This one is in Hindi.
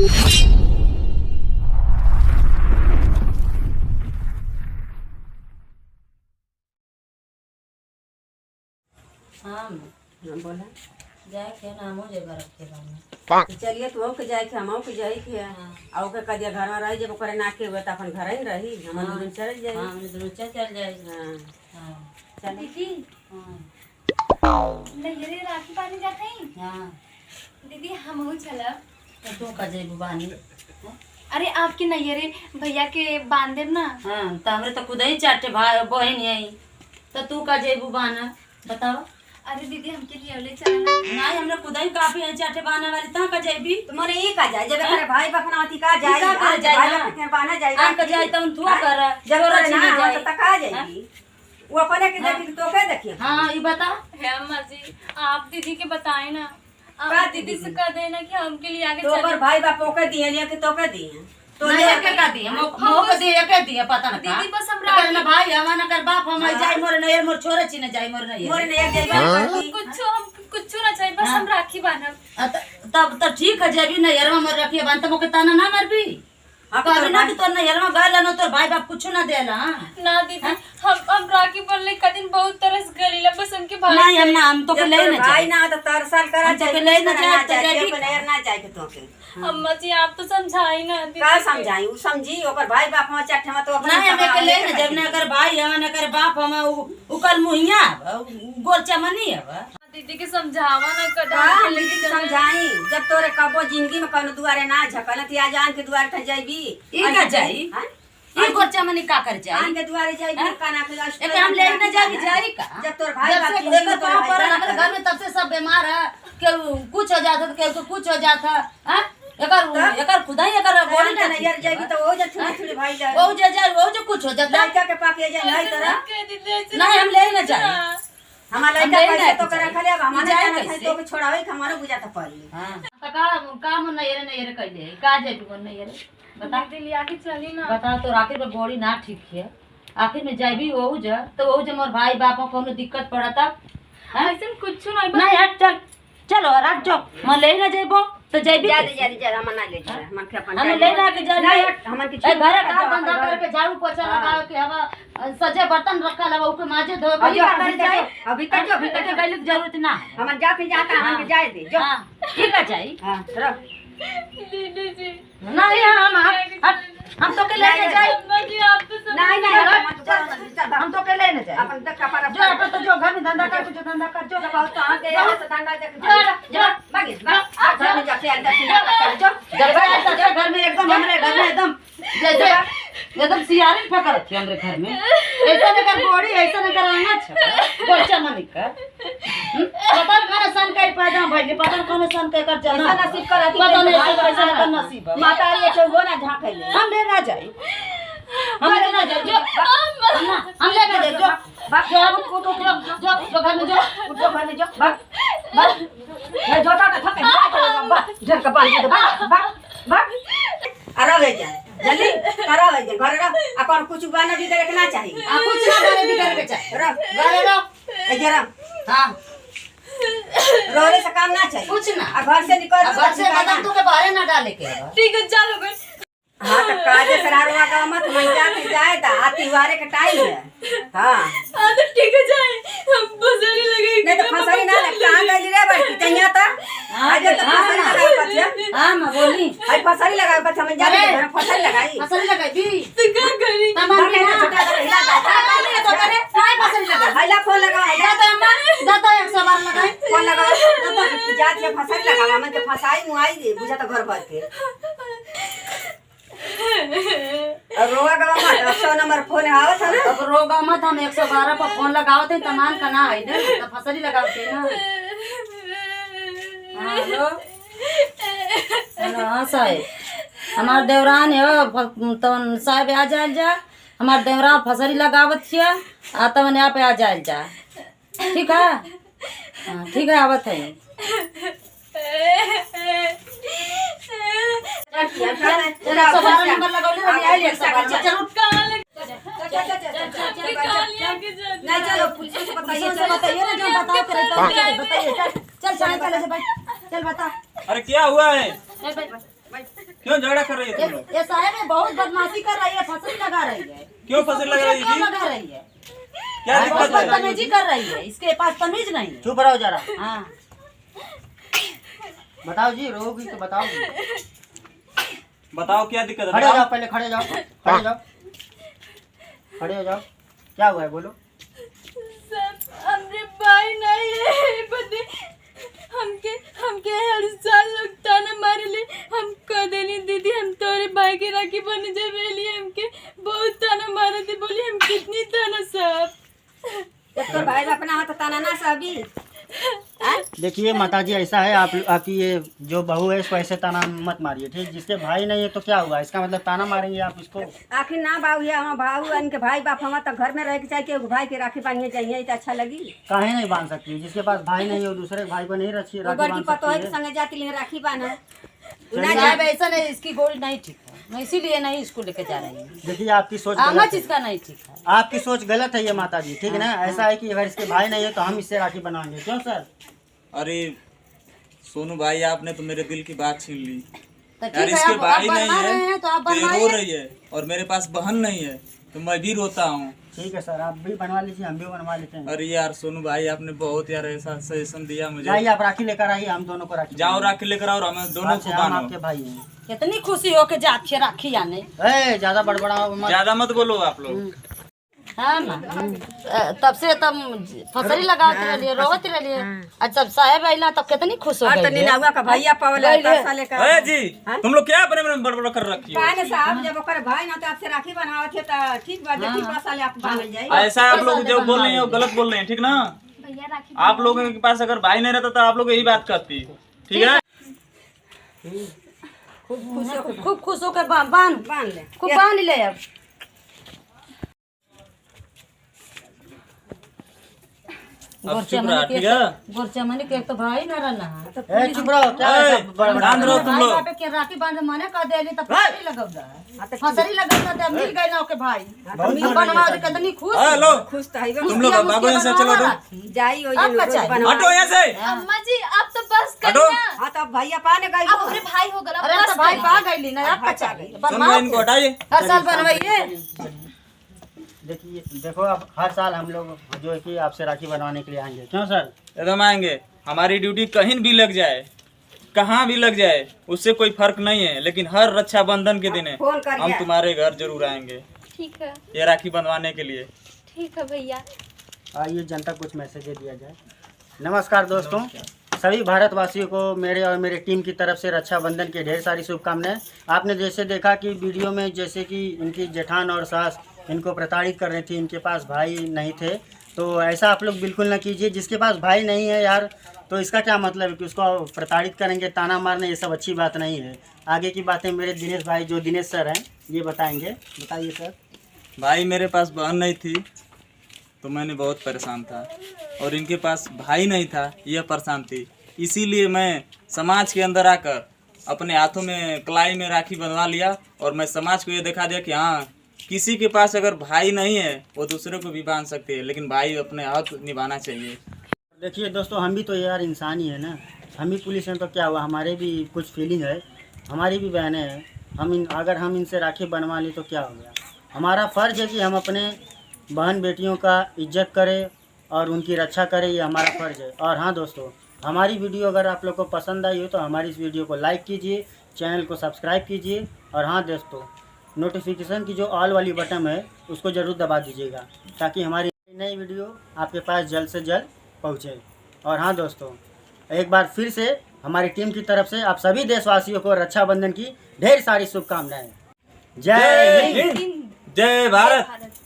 हाँ बोला जाए के नामो जगह रखे बानी चलिए तो के जाए के हमो के जाए के आ ओके कदिया घर में रही जब ओकरे ना के हुए त अपन घर ही रही हम दूर चल जाए। हां हम दूर चल जाए। हां हां चल दीदी हां नैयरे राखी बांधे जाते हैं। हां दीदी हम हो चला तो तू का जेबू बानी। अरे आपके नैयरे भैया के बांधे ना। हां त हमरे तो खुद ही चाटे भाई बहन आई तो तू का जेबू बाना बताओ। अरे दीदी हमके लिए ले चला नहीं हमरे खुद ही काफी है चाटे बाने वाली ता का जेबी तो मने ई का जाए जब करे भाई बपना अति का जाए का जाए भाई बपना बाना जाए आ का जाए तो तू कर जब जोरा ना छीने जाए तो तका जाएगी वो अपने के देखी तो के देखी। हां ई बता है अम्मा जी आप दीदी के बताए ना का आप दीदी से कह देना कि हमके लिए आगे तो चले। पर भाई बाप ओके दिए लिया कि तो के दिए तो नहीं के का दिए मो के दिए के दिए पता ना दीदी बस हम कर ना भाई हमारा कर बाप हम जाए मोर नहीं मोर छोरे छीने जाए मोर नहीं मोर ने एक जाए कुछ ना चाहिए बस हम राखी बांधब। तब ठीक है जेबी नहीं यार मर रखिए बांध तो मोके ताना ना मरबी कभी ना कि तो नहीं यार गल न तो भाई बाप कुछ ना देला ना दीदी हम राखी बांधले का दिन बहुत तरस गलीला बस हमके भाई नहीं हम तो के ले ना भाई ना तो तरसल करा तो के ले ना जाए तो जेबी बनेर ना जाए के तो के अम्मा जी आप तो समझाई ना दीदी का समझाई उ समझी ओकर भाई बाप में चट्ठे में तो अपना नहीं हमें के ले ना जब ना कर भाई हम ना कर बाप हम उकल मुहिया गोल चमनी है दीदी के समझावा ना कदा का लेकिन समझाई जब तोरे कबो जिंदगी में कौन दुआरे ना झकल त या जान के दुआरे त जाईबी ई का जाई ई गोल चमनी का कर जाई आन के दुआरे जाईबी काना के लास्ट एक हम ले ना जाई जाई का जब तोर भाई जब बाप से एक पांव पर लगल घर में तब से सब बीमार है के कुछ हो जाता के कुछ हो जाता हां एकर खुदाई एकर बोली ना यार जाईबी तो ओ जे थोड़ी भाई जाए वो जे जाए वो जो कुछ हो जाता लड़का के पाके जाए नहीं तरह नहीं हम ले ना जाए हमारा लड़का पैसे तो कर रखले अब हमारे जाना है तो के छोड़ावे के हमारा बुझा त पड़ी। हां त का काम नहीं रे कइले का जे भी नहीं रे बता दीदी लिया के चली ना बता तो आखिर में बॉडी ना ठीक है आखिर में जाइबी वो जा तो वो जे मोर भाई बाप को कोनो दिक्कत पड़ता ऐसे कुछ नहीं हट चल चलो रात जो मैं ले ना जाइबो तो जाइबी जा हम ना ले जा हम के अपन हम ले ना के जा हम के घर का धंधा करके झाड़ू पोछा लगा के हवा सजे बर्तन रखा लगा ऊपर माजे धो अभी तक गइल की जरूरत ना हम जाते जाता हम के जाए दे जो हां ठीक है जाई हां रख दीदी जी नहीं हम तो के ले जाए अम्मा जी आप तो नहीं हम तो के ले जाए अपन तक का पर जो अपन तो जो घर में धंधा कर जो धंधा कर जो बहुत तो आ गया तो धंधा देख जो भागे घर में जाके अंदर से जो जब घर में एकदम हमरे घर में एकदम जैसे एकदम सियारी पकड़ रखी हमरे घर में ऐसा नहीं कर बॉडी ऐसा नहीं कर आना छ गोचा मन कर पता कौन सन के पैदा भइले पता कौन सन के कर जना नसीब कर पता नहीं कैसा कर नसीब माता ये तो वो ना झांकले हम ले ना जाए हम ले ना जाए जो हम ले ना जाए जो जो अब को तो जो घर में जो घर में जो बस मैं जोता का थक गया घर का बाल दे बस अरे वे जा जल्दी करो वे जा घर रो अपन कुछ गाना भी देखना चाहिए आ कुछ ना करे भी करके चाहिए रो घरे रो ए जरा हां रोने से काम ना चाहिए कुछ ना घर से निकल घर से कदम तू के बाहर ना डाले के ठीक है चलो गए हाँ तो काजे सरारवा का मत मन जाके जाए ता आतिवारे का टाइम है हां तो ठीक है जाए हम फसली लगेगी नहीं तो फसरी ना लग कहां गई रे बड़ी तैया ता आज तो फसरी लगाई पतिया हां मैं बोली आज फसरी लगाई पतिया हम जाके घर फसरी लगाई फसल लगाई भी तो क्या करी तमाम ना छोटा सा हिला जाता तो करे काय फसल लगा हैला फोन लगा हैला तो अम्मा दाता 100 बार लगाई फोन लगा तो जात के फसरी लगा मन के फसाई मुआई दे बुझा तो घर भर के अब रोवा गवा मत 100 नंबर फोन आवत है ना अब रोगा मत हम 112 पर फोन लगावते हैं तमान का ना है ना तो फसली लगावते हैं ना हेलो हेलो हां साहब हमार देवरान है तो साहब आ जाल जा हमार देवरान फसली लगावत छिया आ तो मने आप आ जाल जा ठीक है हां ठीक है आवत है नंबर लगौले रही आई ले चलो नहीं चलो पुलिस से बताइए ना जो बताओ करे तो बताइए चल चल चल चल बता अरे क्या हुआ है? क्यों झगड़ा कर रही है तुम लोग? ये साहब ये बहुत बदमाशी कर रही है, फसरी लगा रही है। क्यों फसल लगा रही क्यों है? लगा रही है? क्या बहुत दिक्कत है? बदतमीजी कर रही है, इसके पास तमीज नहीं है। चुप रहो जरा। हाँ बताओ जी, रोगी तो बताओ जी। बताओ क्या दिक्कत है? खड़े हो बताओ। जाओ, पहले खड़े जाओ, खड़े जाओ, खड़े हो जाओ। क्या हुआ है बोलो। सब हमरे भाई नहीं है बदे हमके हमके हर साल लोग ताना मारे ले। हम कह देनी दीदी हम तोरे भाई के राखी बने जबेली हमके बहुत ताना मारे थे। बोली हम कितनी ताना सब तो भाई अपना हाथ ताना ना सभी। देखिए माता जी, ऐसा है आपकी ये जो बहू है इसको ऐसे ताना मत मारिए, ठीक। जिसके भाई नहीं है तो क्या हुआ, इसका मतलब ताना मारेंगे आप इसको। आखिर ना बाबू है हम भाऊ इनके भाई बाप हम तो घर में रह के चाहिए भाई के राखी बांधने चाहिए तो अच्छा लगी। काहे नहीं बांध सकती है? जिसके पास भाई नहीं है वो दूसरे भाई को नहीं राखी बड़की बांध पतो है सकती कि है। संगे जाती ले राखी बांधा ना साहब ऐसा नहीं, इसकी गोली नहीं ठीक है, मैं इसीलिए नहीं इसको लेके जा रही हूँ। देखिए आपकी सोच आमच गलत है। इसका नहीं ठीक है। आपकी सोच गलत है ये माता जी, ठीक है ना। ऐसा है कि अगर इसके भाई नहीं है तो हम इससे राखी बनवाएंगे, क्यों सर? अरे सोनू भाई, आपने तो मेरे दिल की बात छीन ली। तो यार ठीक है, इसके आप भाई बनवा नहीं रहे है हैं तो आप तो ये रो बनवाइए। रही है, और मेरे पास बहन नहीं है तो मैं भी रोता हूँ। ठीक है सर, आप भी बनवा लीजिए, हम भी बनवा लेते हैं। अरे यार सोनू भाई, आपने बहुत यार ऐसा सजेशन दिया मुझे। जाइए आप राखी लेकर आइए, हम दोनों को राखी जाओ राखी लेकर आओ, हमें दोनों आज को से हम बांधो। आपके भाई हैं। कितनी खुशी हो के जाती है राखी आने। ए, ज्यादा बड़बड़ाओ मत। ज्यादा मत बोलो आप लोग। हाँ ना, तब से तब फसरी लगाते रहिए, रोवत रहिए। अच्छा जब साहेब आइला तब कितनी खुश हो और तो गई। निनावा का भैया पावला पैसा लेकर अरे जी, तुम लोग क्या अपने में बड़बड़ कर रखी हो? काहे साहब जब ओकर भाई ना तो आपसे राखी बनवावत है तो ठीक बात है, ठीक पैसा ले आप बांध जाए। ऐसा आप लोग जो बोल रहे हैं वो गलत बोल रहे हैं, ठीक ना? भैया राखी आप लोगों के पास अगर भाई नहीं रहता तो आप लोग यही बात करती, ठीक है? खूब खुश होकर बांध बांध ले खूब बांध ले। अब अब चुप रहा, ठीक है? गोरचमनी के एक तो भाई न रहना ए, चुप रहो, क्या ऐसा बड़बड़ा बांध रहो तुम लोग। बापे के राखी बांध मने कर देली तब फसरी लगौला। फसरी लगौला तब मिल गई ना ओके भाई। बनवा दे कितनी खुश। हेलो, खुश तो है तुम लोग बाबू यहाँ से चलो तो। जाई हो अब बचा है। हटो यहाँ से, अम्मा जी आप तो बस हटो। करिए। हां तो भैया पाने गई अब हमरे भाई हो गए अरे तो भाई पा गईली ना, अब बचा गई। समझो, इनको हटाइए। हर साल बनवाइए। देखिए देखो, अब हर साल हम लोग जो है कि आपसे राखी बनवाने के लिए आएंगे, क्यों सर? एकदम आएंगे। हमारी ड्यूटी कहीं भी लग जाए, कहाँ भी लग जाए, उससे कोई फर्क नहीं है, लेकिन हर रक्षाबंधन के दिन फोन करिए। हम तुम्हारे घर जरूर आएंगे ठीक है, ये राखी बंधवाने के लिए। ठीक है भैया। आइए जनता कुछ मैसेज दे दिया जाए। नमस्कार दोस्तों, सभी भारतवासियों को मेरे और मेरे टीम की तरफ से रक्षाबंधन की ढेर सारी शुभकामनाएं। आपने जैसे देखा कि वीडियो में जैसे कि इनकी जेठान और सास इनको प्रताड़ित कर रही थी, इनके पास भाई नहीं थे, तो ऐसा आप लोग बिल्कुल ना कीजिए। जिसके पास भाई नहीं है यार, तो इसका क्या मतलब है कि उसको प्रताड़ित करेंगे, ताना मारना, ये सब अच्छी बात नहीं है। आगे की बातें मेरे दिनेश भाई, जो दिनेश सर हैं, ये बताएंगे। बताइए सर। भाई मेरे पास बहन नहीं थी तो मैंने बहुत परेशान था, और इनके पास भाई नहीं था, यह परेशान थी। इसीलिए मैं समाज के अंदर आकर अपने हाथों में कलाई में राखी बंधवा लिया, और मैं समाज को ये दिखा दिया कि हाँ, किसी के पास अगर भाई नहीं है वो दूसरे को भी बांध सकते हैं, लेकिन भाई अपने हक निभाना चाहिए। देखिए दोस्तों, हम भी तो यार इंसान ही है ना। हम भी पुलिस हैं तो क्या हुआ, हमारे भी कुछ फीलिंग है, हमारी भी बहनें हैं। अगर हम इनसे राखी बनवा ली तो क्या हो गया। हमारा फ़र्ज़ है कि हम अपने बहन बेटियों का इज्जत करें और उनकी रक्षा करें, ये हमारा फ़र्ज़ है। और हाँ दोस्तों, हमारी वीडियो अगर आप लोग को पसंद आई हो तो हमारी इस वीडियो को लाइक कीजिए, चैनल को सब्सक्राइब कीजिए, और हाँ दोस्तों, नोटिफिकेशन की जो ऑल वाली बटन है उसको ज़रूर दबा दीजिएगा, ताकि हमारी नई वीडियो आपके पास जल्द से जल्द पहुँचे। और हाँ दोस्तों, एक बार फिर से हमारी टीम की तरफ से आप सभी देशवासियों को रक्षाबंधन की ढेर सारी शुभकामनाएं। जय हिंद, जय भारत। भारत।